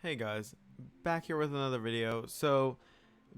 Hey guys, back here with another video. So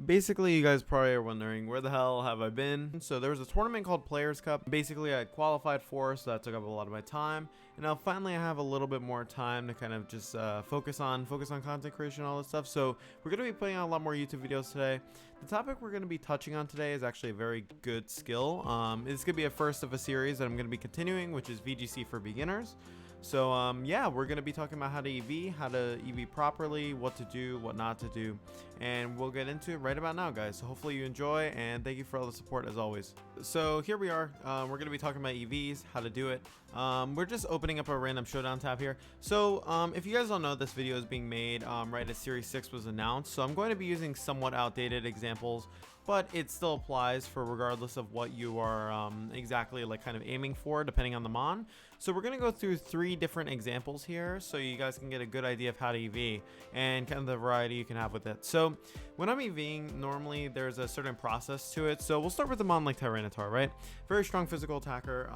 basically you guys probably are wondering, where the hell have I been? So there was a tournament called Players Cup. Basically I qualified for, so that took up a lot of my time. And now finally I have a little bit more time to kind of just focus on content creation and all this stuff. So we're going to be putting out a lot more YouTube videos today. The topic we're going to be touching on today is actually a very good skill. It's going to be a first of a series that I'm going to be continuing, which is VGC for beginners. So yeah, we're going to be talking about how to EV properly, what to do, what not to do, and we'll get into it right about now, guys. So hopefully you enjoy, and thank you for all the support as always. So here we are. We're going to be talking about EVs, how to do it. We're just opening up a random showdown tab here. So if you guys don't know, this video is being made right as Series 6 was announced. So I'm going to be using somewhat outdated examples, but it still applies for regardless of what you are exactly like kind of aiming for, depending on the mon. So we're going to go through 3 different examples here so you guys can get a good idea of how to EV and kind of the variety you can have with it. So when I'm EVing, normally there's a certain process to it. So we'll start with the mon like Tyranitar, right? Very strong physical attacker.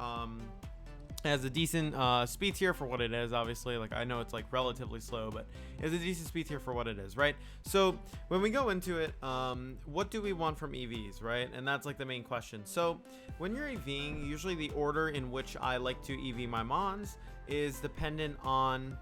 Has a decent speed tier for what it is. Obviously, like I know it's like relatively slow, but it's a decent speed tier for what it is, right? So when we go into it, what do we want from EVs, right? And that's like the main question. So when you're EVing, usually the order in which I like to EV my mons is dependent on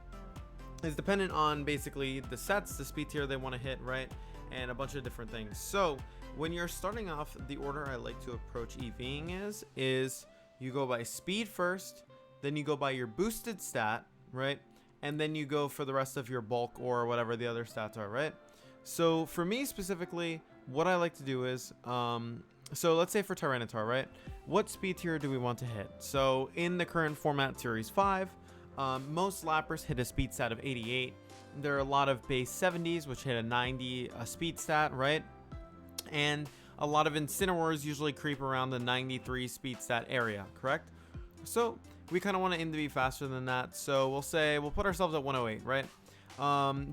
basically the sets, the speed tier they want to hit, right? And a bunch of different things. So when you're starting off, the order I like to approach EVing is you go by speed first, then you go by your boosted stat, right? And then you go for the rest of your bulk or whatever the other stats are, right? So for me specifically, what I like to do is, so let's say for Tyranitar, right? What speed tier do we want to hit? So in the current format, Series 5, most lappers hit a speed stat of 88. There are a lot of base 70s, which hit a 90 speed stat, right? And a lot of Incineroars usually creep around the 93 speed stat area, correct? So we kind of want to aim to be faster than that. So we'll put ourselves at 108, right?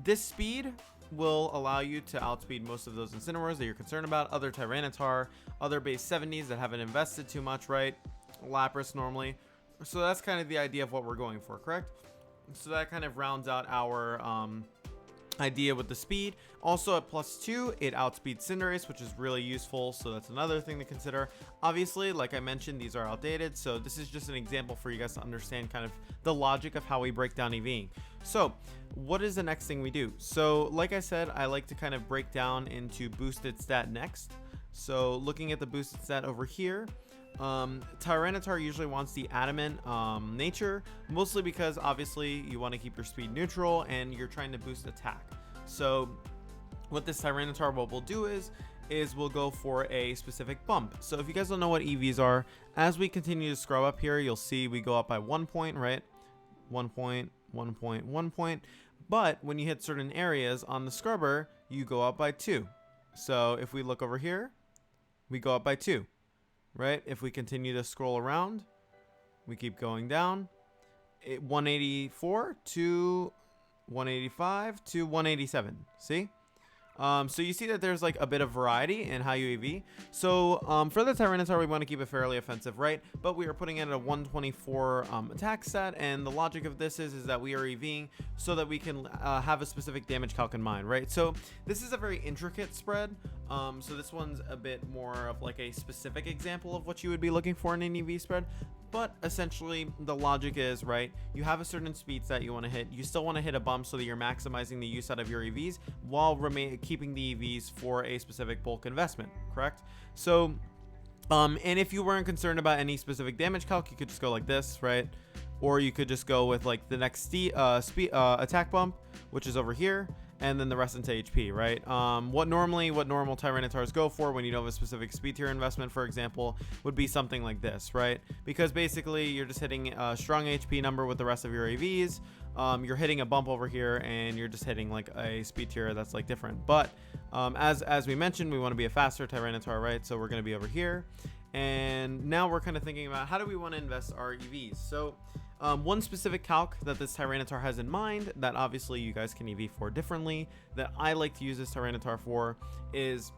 This speed will allow you to outspeed most of those Incineroars that you're concerned about, other Tyranitar, other base 70s that haven't invested too much, right? Lapras normally. So that's kind of the idea of what we're going for, correct? So that kind of rounds out our idea with the speed. Also at +2, it outspeeds Cinderace, which is really useful, so that's another thing to consider. Obviously, like I mentioned, these are outdated, so this is just an example for you guys to understand kind of the logic of how we break down EVing. So what is the next thing we do? So like I said, I like to kind of break down into boosted stat next. So looking at the boosted stat over here, Tyranitar usually wants the adamant nature, mostly because obviously you want to keep your speed neutral and you're trying to boost attack. So what this Tyranitar will do is we'll go for a specific bump. So if you guys don't know what EVs are, as we continue to scrub up here, you'll see we go up by 1 point, right? 1 point, 1 point, 1 point. But when you hit certain areas on the scrubber, you go up by 2. So if we look over here, we go up by 2. Right? If we continue to scroll around, we keep going down. 184 to 185 to 187. See? So you see that there's like a bit of variety in how you EV. So for the Tyranitar, we want to keep it fairly offensive, right? But we are putting it at a 124 attack stat, and the logic of this is that we are EVing so that we can have a specific damage calc in mind, right? So this is a very intricate spread. So this one's a bit more of like a specific example of what you would be looking for in an EV spread. But essentially, the logic is, right, you have a certain speed stat you want to hit. You still want to hit a bump so that you're maximizing the use out of your EVs while keeping the EVs for a specific bulk investment, correct? So, and if you weren't concerned about any specific damage calc, you could just go like this, right? Or you could just go with like the next attack bump, which is over here, and then the rest into HP, right? What normal Tyranitars go for when you don't have a specific speed tier investment, for example, would be something like this, right? Because basically you're just hitting a strong HP number with the rest of your AVs. You're hitting a bump over here, and you're just hitting like a speed tier that's like different. But as we mentioned, we want to be a faster Tyranitar, right? So we're going to be over here. And now we're kind of thinking about how do we want to invest our EVs. So one specific calc that this Tyranitar has in mind that obviously you guys can EV for differently, that I like to use this Tyranitar for, is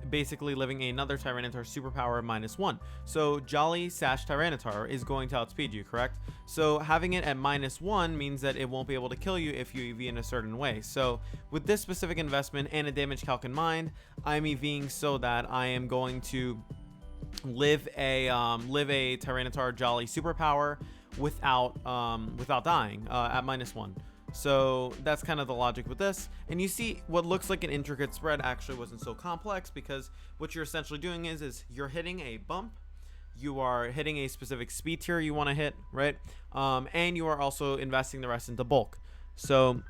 basically living another Tyranitar superpower -1. So Jolly Sash Tyranitar is going to outspeed you, correct? So having it at -1 means that it won't be able to kill you if you EV in a certain way. So with this specific investment and a damage calc in mind, I'm EVing so that I am going to live a Tyranitar Jolly superpower without dying at -1. So that's kind of the logic with this. And you see what looks like an intricate spread actually wasn't so complex, because what you're essentially doing is you're hitting a bump, you are hitting a specific speed tier you want to hit, right? And you are also investing the rest into bulk. So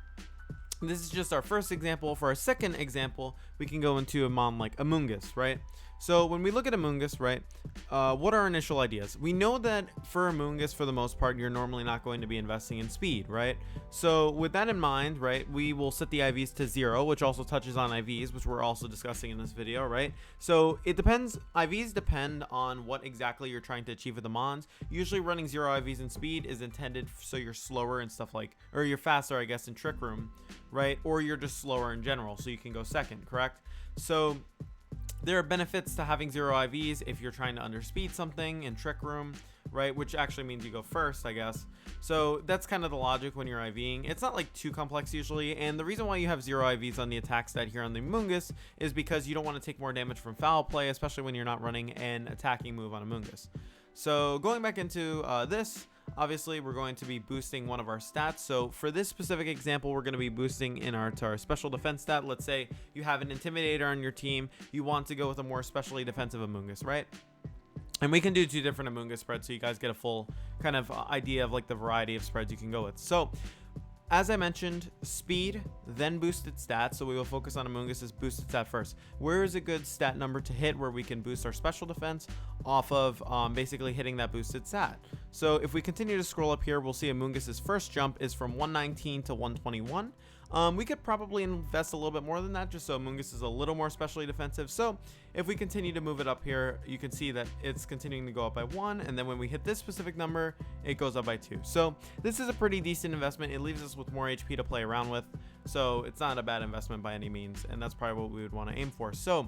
this is just our first example. For our second example, we can go into a mon like Amoonguss, right? So when we look at Amoonguss, right, what are our initial ideas? We know that for Amoonguss, for the most part, you're normally not going to be investing in speed, right? So with that in mind, right, we will set the IVs to 0, which also touches on IVs, which we're also discussing in this video, right? So it depends. IVs depend on what exactly you're trying to achieve with the mons. Usually running 0 IVs in speed is intended so you're slower and stuff like, or you're faster, I guess, in Trick Room, right? Or you're just slower in general, so you can go second, correct? So there are benefits to having 0 IVs if you're trying to underspeed something in Trick Room, right? Which actually means you go first, I guess. So that's kind of the logic when you're IVing. It's not like too complex usually, and the reason why you have 0 IVs on the attack stat here on the Amoonguss is because you don't want to take more damage from foul play, especially when you're not running an attacking move on Amoonguss. So going back into this, obviously we're going to be boosting one of our stats. So for this specific example, we're going to be boosting in our special defense stat. Let's say you have an intimidator on your team, you want to go with a more specially defensive Amoonguss, right? And we can do 2 different Amoonguss spreads so you guys get a full kind of idea of like the variety of spreads you can go with. So as I mentioned, speed, then boosted stats. So we will focus on Amoonguss's boosted stat first. Where is a good stat number to hit where we can boost our special defense off of basically hitting that boosted stat? So if we continue to scroll up here, we'll see Amoonguss's first jump is from 119 to 121. We could probably invest a little bit more than that just so Amoonguss is a little more specially defensive. So if we continue to move it up here, you can see that it's continuing to go up by 1, and then when we hit this specific number, it goes up by 2. So this is a pretty decent investment. It leaves us with more HP to play around with, so it's not a bad investment by any means, and that's probably what we would want to aim for. So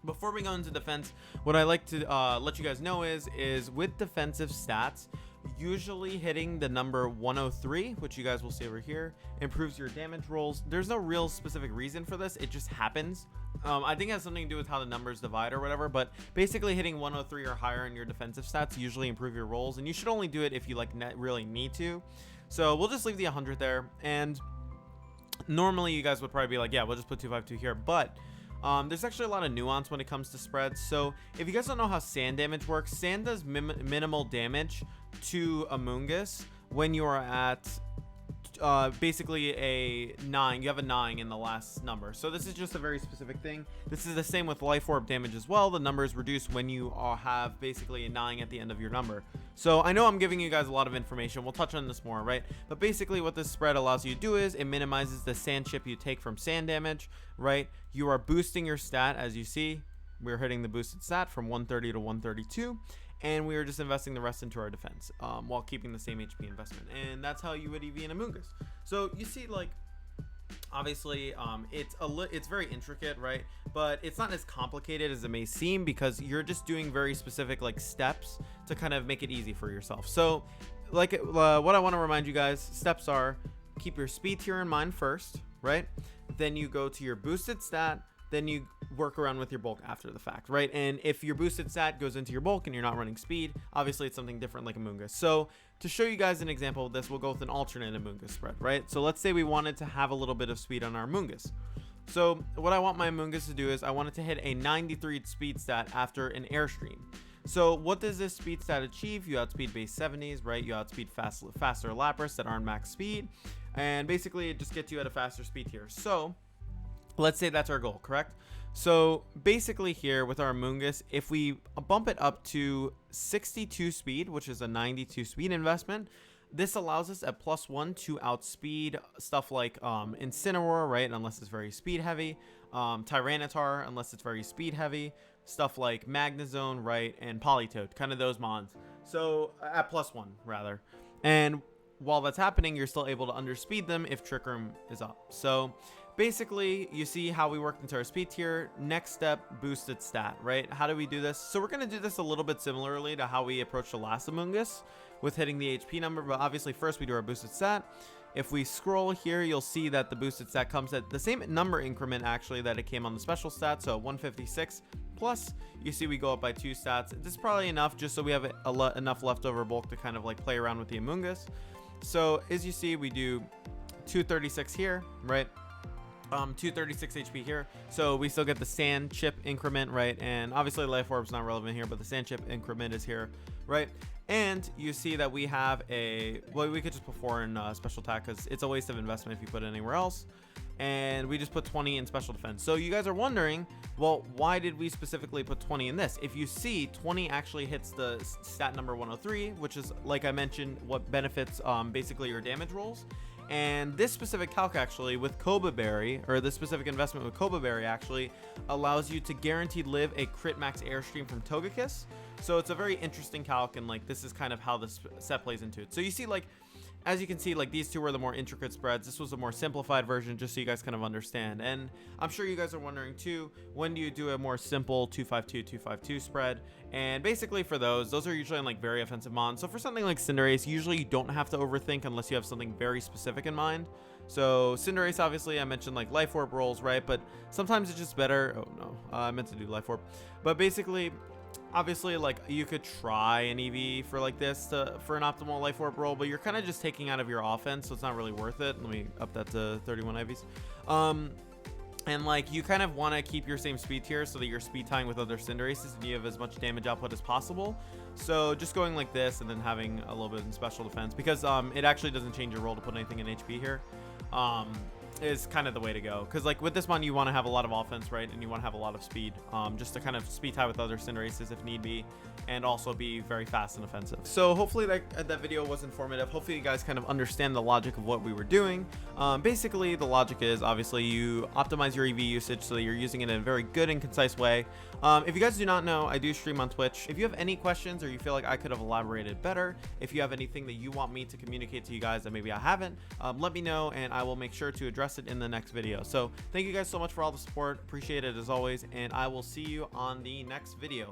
before we go into defense, what I like to let you guys know is with defensive stats, usually hitting the number 103, which you guys will see over here, improves your damage rolls. There's no real specific reason for this, it just happens. I think it has something to do with how the numbers divide or whatever, but basically hitting 103 or higher in your defensive stats usually improve your rolls, and you should only do it if you like really need to. So we'll just leave the 100 there, and normally you guys would probably be like, yeah, we'll just put 252 here, but there's actually a lot of nuance when it comes to spreads. So if you guys don't know how sand damage works, sand does minimal damage to Amoonguss when you are at basically a 9. You have a 9 in the last number, so this is just a very specific thing. This is the same with life orb damage as well. The number is reduced when you have basically a 9 at the end of your number. So I know I'm giving you guys a lot of information, we'll touch on this more, right? But basically what this spread allows you to do is it minimizes the sand chip you take from sand damage, right? You are boosting your stat. As you see, we're hitting the boosted stat from 130 to 132, and we are just investing the rest into our defense while keeping the same HP investment. And that's how you would EV in Amoonguss. So you see, like, obviously it's very intricate, right? But it's not as complicated as it may seem, because you're just doing very specific like steps to kind of make it easy for yourself. So like what I want to remind you guys, steps are: keep your speed tier in mind first, right? Then you go to your boosted stat, then you work around with your bulk after the fact, right? And if your boosted stat goes into your bulk and you're not running speed, obviously it's something different like Amoonguss. So to show you guys an example of this, we'll go with an alternate Amoonguss spread, right? So let's say we wanted to have a little bit of speed on our Amoonguss. So what I want my Amoonguss to do is I want it to hit a 93 speed stat after an airstream. So what does this speed stat achieve? You outspeed base 70s, right? You outspeed faster Lapras that aren't max speed, and basically it just gets you at a faster speed tier. So let's say that's our goal, correct? So basically here with our Amoonguss, if we bump it up to 62 speed, which is a 92 speed investment, this allows us at +1 to outspeed stuff like Incineroar, right? Unless it's very speed heavy. Tyranitar, unless it's very speed heavy. Stuff like Magnezone, right? And Politoed, kind of those mons. So at +1 rather. And while that's happening, you're still able to underspeed them if Trick Room is up. So basically you see how we worked into our speed tier. Next step, boosted stat, right? How do we do this? So we're going to do this a little bit similarly to how we approached the last Among Us with hitting the HP number, but obviously first we do our boosted stat. If we scroll here, you'll see that the boosted stat comes at the same number increment actually that it came on the special stat, so 156 plus. You see we go up by 2 stats. This is probably enough just so we have enough leftover bulk to kind of like play around with the Among Us. So as you see, we do 236 here, right? 236 HP here, so we still get the sand chip increment, right? And obviously life orb's not relevant here, but the sand chip increment is here, right? And you see that we have a, well, we could just put 4 in special attack because it's a waste of investment if you put it anywhere else. And we just put 20 in special defense. So you guys are wondering, well, why did we specifically put 20 in this? If you see, 20 actually hits the stat number 103, which is, like I mentioned, what benefits basically your damage rolls. And this specific calc actually with Koba Berry, or this specific investment with Koba Berry actually allows you to guaranteed live a crit max airstream from Togekiss. So it's a very interesting calc, and like this is kind of how this set plays into it. So you see, like, as you can see, like these two were the more intricate spreads. This was a more simplified version, just so you guys kind of understand. And I'm sure you guys are wondering too, when do you do a more simple 252-252 spread? And basically for those are usually on like very offensive mons. So for something like Cinderace, usually you don't have to overthink unless you have something very specific in mind. So Cinderace, obviously I mentioned like life orb rolls, right? But sometimes it's just better. Oh no, I meant to do life orb. But basically, obviously, like you could try an EV for like this for an optimal life orb roll, but you're kind of just taking out of your offense, so it's not really worth it. Let me up that to 31 IVs. And like you kind of want to keep your same speed tier so that you're speed tying with other Cinderaces and you have as much damage output as possible. So just going like this and then having a little bit in special defense, because it actually doesn't change your roll to put anything in HP here. Is kind of the way to go, because like with this one you want to have a lot of offense, right? And you want to have a lot of speed, just to kind of speed tie with other Cinderaces if need be, and also be very fast and offensive. So hopefully that video was informative. Hopefully you guys kind of understand the logic of what we were doing. Basically the logic is obviously you optimize your EV usage so that you're using it in a very good and concise way. If you guys do not know, I do stream on Twitch. If you have any questions or you feel like I could have elaborated better, if you have anything that you want me to communicate to you guys that maybe I haven't, let me know and I will make sure to address it in the next video. So thank you guys so much for all the support. Appreciate it as always, and I will see you on the next video.